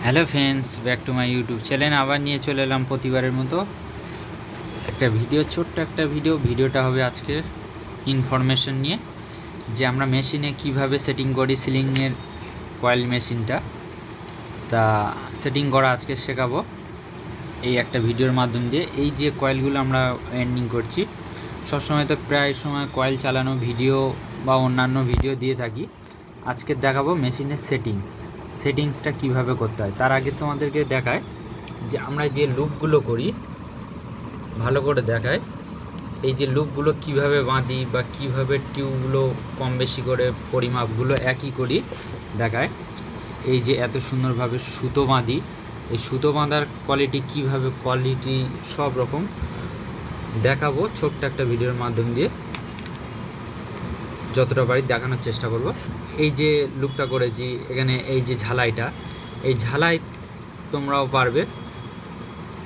Hello friends, back to my YouTube channel. আবার নিয়ে চলে এলাম প্রতিবারের মতো একটা ভিডিও, ছোট্ট একটা ভিডিওটা হবে আজকে ইনফরমেশন নিয়ে, যে আমরা মেশিনে কিভাবে সেটিং করি সিলিংয়ের কয়েল মেশিনটা। তা সেটিং করা আজকে শেখাবো এই একটা ভিডিওর মাধ্যম দিয়ে। এই যে কয়েলগুলো আমরা এন্ডিং করছি, সবসময় তো প্রায় সময় কয়েল চালানো ভিডিও বা অন্যান্য ভিডিও দিয়ে থাকি। আজকে দেখাবো মেশিনের সেটিংসটা কিভাবে করতে হয়। তার আগে তোমাদেরকে দেখায় যে আমরা যে লুপগুলো করি, ভালো করে দেখায় এই যে লুপগুলো কিভাবে বাঁধি বা কিভাবে টিউবগুলো কম বেশি করে পরিমাপগুলো একই করি দেখায়। এই যে এত সুন্দরভাবে সুতো বাঁধি, এই সুতো বাঁধার কোয়ালিটি সব রকম দেখাবো ছোট্ট একটা ভিডিওর মাধ্যম দিয়ে, যতটা পারি দেখানোর চেষ্টা করব। এই যে লুপটা করেছি এখানে, এই যে ঝালাইটা, এই ঝালাই তোমরাও পারবে,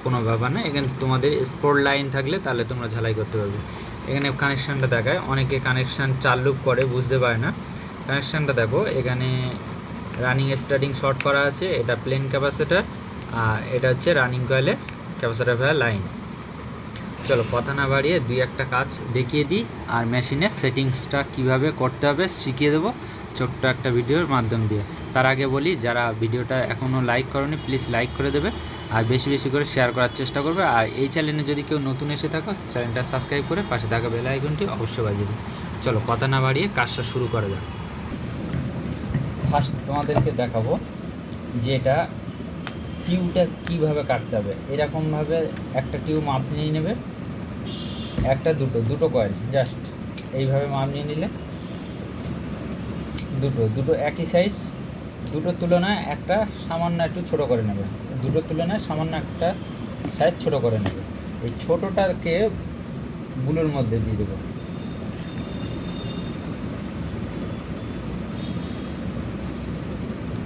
কোনো ব্যাপার না। এখানে তোমাদের স্পোর্ট লাইন থাকলে তাহলে তোমরা ঝালাই করতে পারবে। এখানে কানেকশানটা দেখায়, অনেকে কানেকশান 4 লুপ করে বুঝতে পারে না। কানেকশানটা দেখো, এখানে রানিং স্টার্টিং শর্ট করা আছে, এটা প্লেন ক্যাপাসিটার, আর এটা হচ্ছে রানিং কয়েলের ক্যাপাসিটার ভায়া লাইন। চলো কথা না বাড়িয়ে দুই একটা কাজ দেখিয়ে দিই, আর মেশিনের সেটিংসটা কিভাবে করতে হবে শিখিয়ে দেবো ছোট্ট একটা ভিডিওর মাধ্যম দিয়ে। তার আগে বলি, যারা ভিডিওটা এখনও লাইক করোনি প্লিজ লাইক করে দেবে, আর বেশি বেশি করে শেয়ার করার চেষ্টা করবে। আর এই চ্যানেলে যদি কেউ নতুন এসে থাকো, চ্যানেলটা সাবস্ক্রাইব করে পাশে থাকা বেল আইকনটি অবশ্যই বাজিয়ে দিন। চলো কথা না বাড়িয়ে কাজটা শুরু করা যাক। ফার্স্ট তোমাদেরকে দেখাবো যে এটা টিউবটা কীভাবে কাটতে হবে। এরকমভাবে একটা টিউব মাপ নিয়ে নেবে, একটা দুটো কয়েল জাস্ট এইভাবে মাপ নিয়ে নিলে, দুটো একই সাইজ, দুটোর তুলনায় একটা সামান্য একটু ছোটো করে নেবে, দুটোর তুলনায় সামান্য একটা সাইজ ছোটো করে নেবে। এই ছোটোটাকে বুলোর মধ্যে দিয়ে দেবো,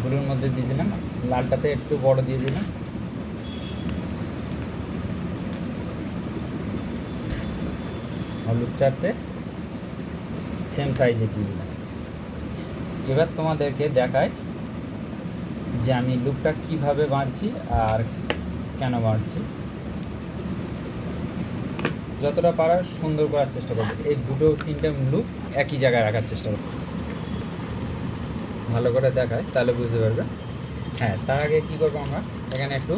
বুলোর মধ্যে দিয়ে দিলাম, লালটাতে একটু বড় দিয়ে দিলাম, হলুদ চারটে সেম সাইজে দিয়ে দিলাম। এবার তোমাদেরকে দেখায় যে আমি লুপটা কিভাবে বাঁধছি আর কেন বাঁধছি। যতটা পারার সুন্দর করার চেষ্টা করবে, এই তিনটে লুপ একই জায়গায় রাখার চেষ্টা করবে, ভালো করে দেখায় তাহলে বুঝতে পারবে। হ্যাঁ, তার আগে কী করবো, আমরা এখানে একটু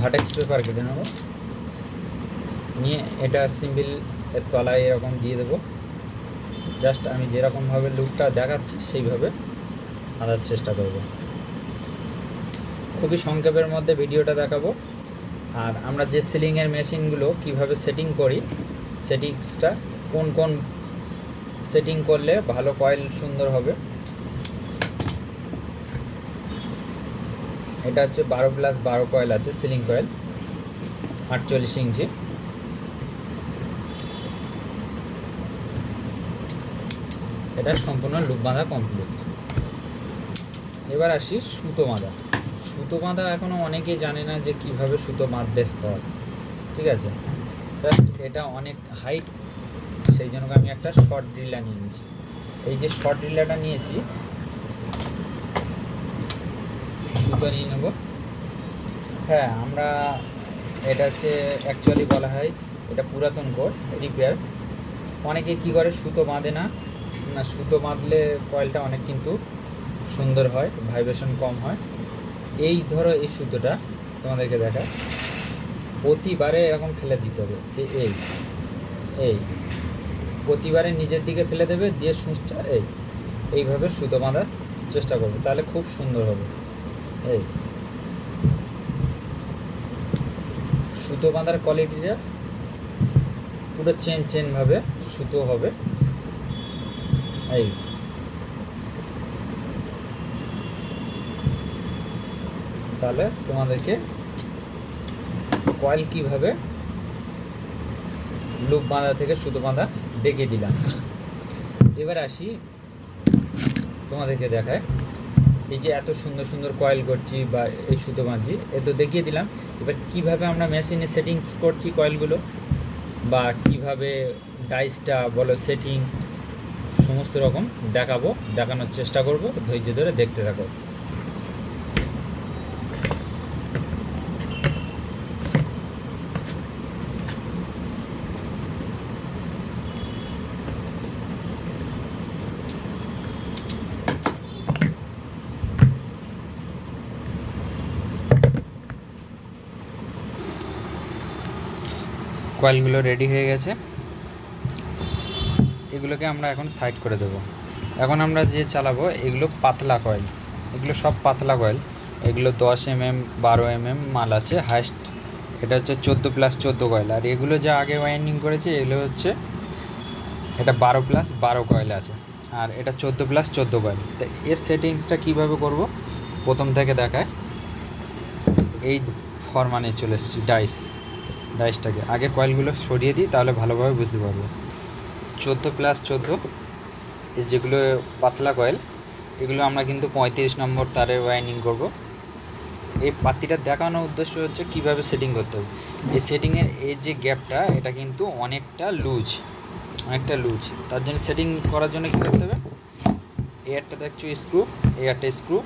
ভার্টেক্স পেপার কেটে নেব, নিয়ে এটা সিম্পল এর তলায় এরকম দিয়ে দেবো। জাস্ট আমি যেরকমভাবে লুপটা দেখাচ্ছি সেইভাবে আনার চেষ্টা করব। খুবই সংক্ষেপের মধ্যে ভিডিওটা দেখাবো। আর আমরা যে সিলিংয়ের মেশিনগুলো কিভাবে সেটিং করি, সেটিংসটা কোন সেটিং করলে ভালো কয়েল সুন্দর হবে। এটা হচ্ছে 12+12 কয়েল আছে, সিলিং কয়েল 48 ইঞ্চি। এটা সম্পূর্ণ লুপ বাঁধা কমপ্লিট। এবার আসি সুতো বাঁধা এখনও অনেকেই জানে না যে কিভাবে সুতো বাঁধতে হয়, ঠিক আছে। জাস্ট এটা অনেক হাইট, সেই জন্য আমি একটা শর্ট ড্রিলার নিয়ে নিয়েছি। এই যে শর্ট ড্রিলারটা নিয়েছি, সুতো নিয়ে নেব। হ্যাঁ, আমরা এটা হচ্ছে অ্যাকচুয়ালি বলা হয় এটা পুরাতন কোড রিপেয়ার। অনেকে কি করে সুতো বাঁধে না, সুতো বাঁধলে কয়েলটা অনেক কিন্তু সুন্দর হয়, ভাইব্রেশন কম হয়। এই ধরো এই সুতোটা তোমাদেরকে দেখায়, প্রতিবারে এরকম ফেলে দিতে হবে, এই প্রতিবারে নিচের দিকে ফেলে দেবে, দিয়ে সুঁচটা এইভাবে সুতো বাঁধার চেষ্টা করবে, তাহলে খুব সুন্দর হবে। এই সুতো বাঁধার কোয়ালিটিটা পুরো চেনভাবে সুতো হবে। এই তাহলে তোমাদেরকে কয়েল কিভাবে লুপ বাঁধা থেকে সুতো বাঁধা দেখিয়ে দিলাম। এবার আসি তোমাদেরকে দেখায়, এই যে এত সুন্দর সুন্দর কয়েল করছি বা এই সুতো বাঁধছি, এ তো দেখিয়ে দিলাম। এবার কিভাবে আমরা মেশিনে সেটিংস করছি কয়েলগুলো, বা কিভাবে ডাইসটা বলো সেটিংস সমস্ত রকম দেখানোর চেষ্টা করব। ধৈর্য ধরে দেখতে থাকো। কয়েলগুলো রেডি হয়ে গেছে, এগুলোকে আমরা এখন সাইড করে দেবো। এখন আমরা যে চালাবো এগুলো পাতলা কয়েল, এগুলো সব পাতলা কয়েল। এগুলো 10 mm 12 mm মাল আছে হাইস্ট। এটা হচ্ছে 14+14 কয়েল। আর এগুলো যা আগে ওয়াইন্ডিং করেছে এগুলো হচ্ছে এটা 12+12 কয়েল আছে, আর এটা 14+14 কয়েল। তো এর সেটিংসটা কীভাবে করব প্রথম থেকে দেখায়। এই ফরমানে চলে এসেছি ডাইসটাকে আগে কয়েলগুলো সরিয়ে দিই, তাহলে ভালোভাবে বুঝতে পারবো। 14+14 এই যেগুলো পাতলা কয়েল, এগুলো আমরা কিন্তু 35 নম্বর তারে ওয়াইন্ডিং করব। এই পাতিটা দেখানোর উদ্দেশ্য হচ্ছে কীভাবে সেটিং করতে হবে। এই সেটিংয়ের এই যে গ্যাপটা এটা কিন্তু অনেকটা লুজ, তার জন্য সেটিং করার জন্য কী করতে হবে, এই একটা দেখছো স্ক্রু, এই একটা স্ক্রু,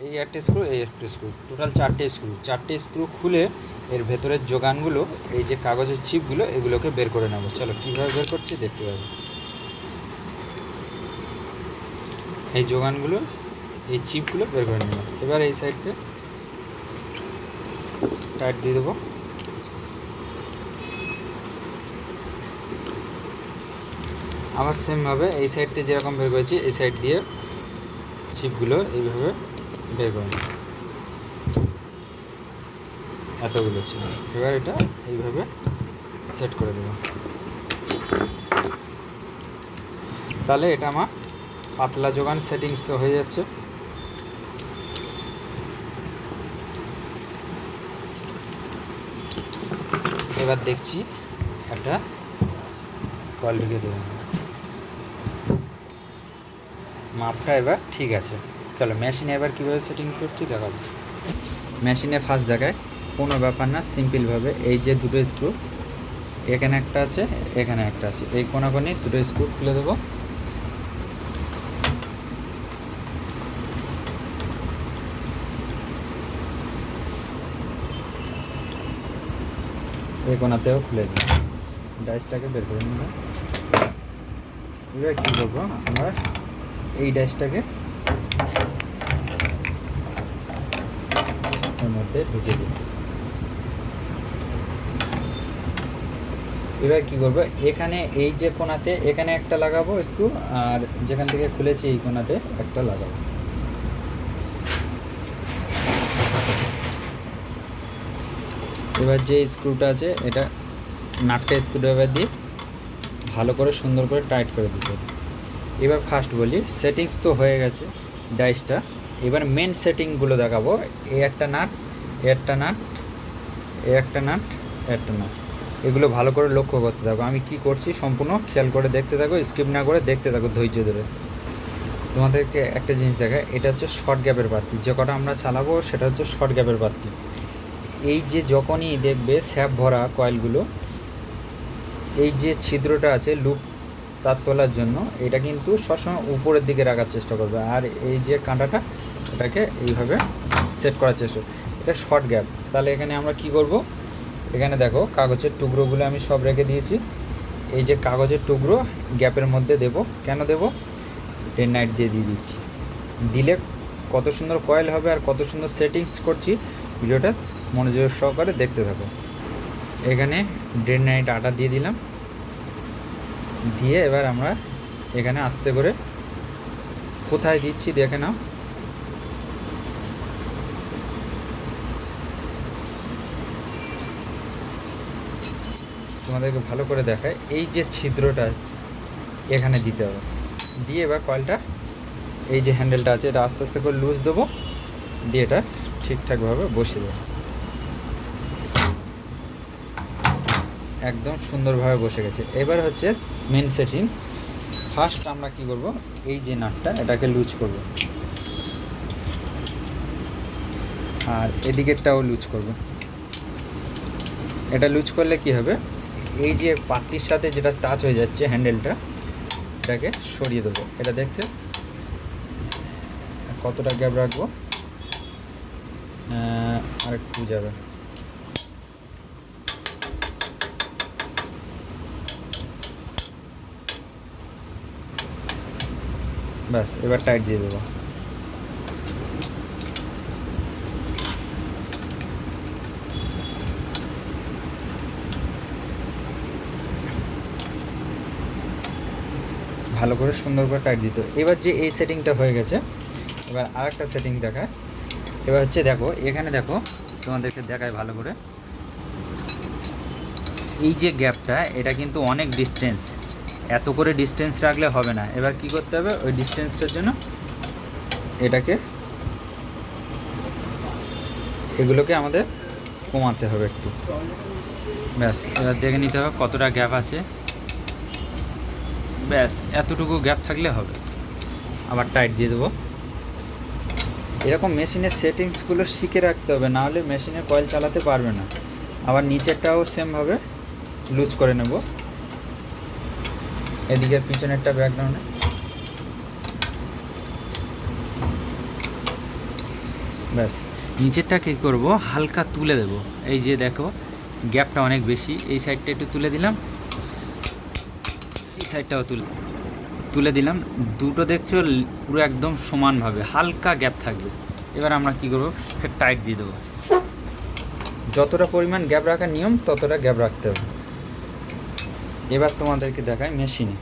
এই একটা স্ক্রু, এই একটা স্ক্রু, টোটাল 4টে স্ক্রু খুলে এর ভেতরের যোগানগুলো, এই যে কাগজের চিপগুলো, এগুলোকে বের করে নেবো। চলো কীভাবে বের করছি দেখতে পাবো। এই যোগানগুলো, এই চিপগুলো বের করে নেব। এবার এই সাইডতে টাইট দিয়ে দেবো। আবার সেমভাবে এই সাইডতে যেরকম বের করেছি এই সাইড দিয়ে চিপগুলো এইভাবে বের করে নেব, এতগুলো চিপ। এবার এটা এইভাবে সেট করে দেবো। তাহলে এটা আমার পাতলা যোগান সেটিংস হয়ে যাচ্ছে। এবার দেখছি একটা কয়েল ঢুকে দেবো, মাপটা এবার ঠিক আছে। চলো মেশিনে এবার কীভাবে সেটিং করছি দেখাবো। মেশিনে ফার্স্ট দেখায়, কোনো ব্যাপার না, সিম্পলভাবে এই যে দুটো স্ক্রু, এখানে একটা আছে, এখানে একটা আছে, এই কোনাকোনি দুটো স্ক্রু খুলে দেবো। এই কোনাতেও খুলে দিই, ডাইসটাকে বের করে নিলাম। এবার কী করবো, আমরা এই ডাইসটাকে এর মধ্যে ঢুকে দিই। এবার কী করবো, এখানে এই যে কোনাতে এখানে একটা লাগাবো স্ক্রু, আর যেখান থেকে খুলেছি এই কোনাতে একটা লাগাবো। এবার যে স্ক্রুটা আছে এটা নাটটা স্ক্রুড্রাইভার দিয়ে ভালো করে সুন্দর করে টাইট করে দিতে হবে। এবার ফার্স্ট বলি, সেটিংস তো হয়ে গেছে ডাইসটা। এবার মেন সেটিংগুলো দেখাবো। এই একটা নাট, এ একটা নাট, এ একটা নাট, একটা নাট, এগুলো ভালো করে লক্ষ্য করতে থাকো। আমি কি করছি সম্পূর্ণ খেয়াল করে দেখতে থাকো, স্কিপ না করে দেখতে থাকো ধৈর্য ধরে। তোমাদেরকে একটা জিনিস দেখায়, এটা হচ্ছে শর্ট গ্যাপের বাতি। যে কটা আমরা চালাবো সেটা হচ্ছে শর্ট গ্যাপের বাতি। এই যে যখনই দেখবে স্যাপ ভরা কয়েলগুলো, এই যে ছিদ্রটা আছে লুপ তার তোলার জন্য, এটা কিন্তু সবসময় উপরের দিকে রাখার চেষ্টা করবে। আর এই যে কাঁটাটা এটাকে এইভাবে সেট করার চেষ্টা, এটা শর্ট গ্যাপ। তাহলে এখানে আমরা কি করব, এখানে দেখো কাগজের টুকরোগুলো আমি সব রেখে দিয়েছি। এই যে কাগজের টুকরো গ্যাপের মধ্যে দেব, কেন দেব, ডে নাইট দিয়ে দিচ্ছি। দিলে কত সুন্দর কয়েল হবে আর কত সুন্দর সেটিংস করছি, ভিডিওটা মনোযোগ সহকারে দেখতে থাকো। এখানে ডে নাইট আটা দিয়ে দিলাম, দিয়ে এবার আমরা এখানে আস্তে করে কোথায় দিচ্ছি দেখে নাও। তোমাদেরকে ভালো করে দেখায়, এই যে ছিদ্রটা এখানে দিতে হবে। দিয়ে এবার কয়েলটা, এই যে হ্যান্ডেলটা আছে এটা আস্তে আস্তে করে লুজ দেবো, দিয়ে এটা ঠিকঠাকভাবে বসিয়ে দেবো। একদম সুন্দরভাবে বসে গেছে। এবার হচ্ছে মেন সেটিং। ফার্স্ট আমরা কি করব, এই যে নাটটা এটাকে লুজ করব, আর এদিকেরটাও লুজ করব। এটা লুজ করলে কি হবে, এই যে পাতির সাথে যেটা টাচ হয়ে যাচ্ছে হ্যান্ডেলটা, এটাকে সরিয়ে দেবো। এটা দেখতে কতটা গ্যাপ রাখবো, আর একটু যাবে। ব্যাস, এবার টাইট দিয়ে দেবো। ভালো করে সুন্দর করে টাইট দিতে হবে। এবার যে এই সেটিংটা হয়ে গেছে, এবার আরেকটা সেটিং দেখায়। এবার হচ্ছে দেখো, এখানে দেখো, তোমাদেরকে দেখায় ভালো করে, এই যে গ্যাপটা, এটা কিন্তু অনেক ডিস্টেন্স, এত করে ডিস্টেন্স রাখলে হবে না। এবার কি করতে হবে, ওই ডিস্টেন্সটার জন্য এগুলোকে আমাদের কমাতে হবে একটু। ব্যাস, এবার দেখে নিতে হবে কতটা গ্যাপ আছে। ব্যাস এতটুকু গ্যাপ থাকলে হবে। আবার টাইট দিয়ে দেবো। এরকম মেশিনের সেটিংসগুলো শিখে রাখতে হবে, নাহলে মেশিনের কয়েল চালাতে পারবে না। আবার নিচেরটাও সেমভাবে লুজ করে নেব, এদিকের পিছনেরটা ব্যাকগ্রাউন্ডে। ব্যাস, নিচেরটা কী করবো, হালকা তুলে দেব। এই যে দেখো, গ্যাপটা অনেক বেশি, এই সাইডটা একটু তুলে দিলাম, এই সাইডটাও তুলে দিলাম। দুটো দেখছো পুরো একদম সমানভাবে, হালকা গ্যাপ থাকবে। এবার আমরা কি করব, ফের টাইট দিয়ে দেবো। যতটা পরিমাণ গ্যাপ রাখার নিয়ম ততটা গ্যাপ রাখতে হবে। এবার তোমাদেরকে দেখাই মেশিনে।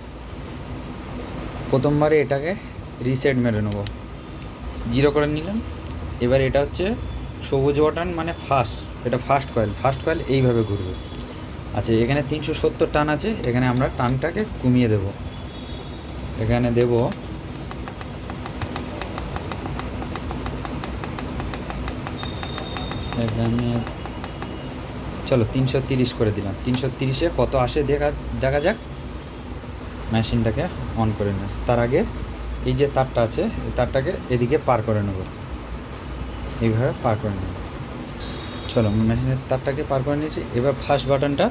প্রথমবারে এটাকে রিসেট মেরে নেব, 0 করে নিলাম। এবার এটা হচ্ছে সবুজ বাটন, মানে ফাস্ট, এটা ফাস্ট কয়েল এইভাবে ঘুরবে। আচ্ছা, এখানে 370 টান আছে, এখানে আমরা টানটাকে কমিয়ে দেব। এখানে দেব এখানে, চলো 330 করে দিলাম। 330-এ কত আসে দেখা যাক। মেশিনটাকে অন করে নেব। তার আগে এই যে তারটা আছে, এই তারটাকে এদিকে পার করে নেব, এইভাবে পার করে নেব। চলো, মেশিনের তারটাকে পার করে নিয়েছি। এবার ফার্স্ট বাটনটা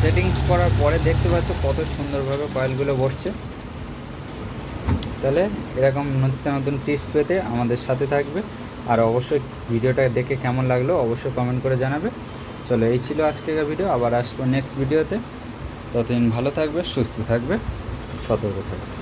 সেটিংস করার পরে দেখতে পাচ্ছ কত সুন্দরভাবে কয়েলগুলো বসছে। তাহলে এরকম নিত্য নতুন টিপস পেতে আমাদের সাথে থাকবে। আর অবশ্যই ভিডিওটা দেখে কেমন লাগলো অবশ্যই কমেন্ট করে জানাবে। চলো, এই ছিল আজকের ভিডিও, আবার আসবো নেক্সট ভিডিওতে। ততদিন ভালো থাকবে, সুস্থ থাকবে, সতর্ক থাকবে।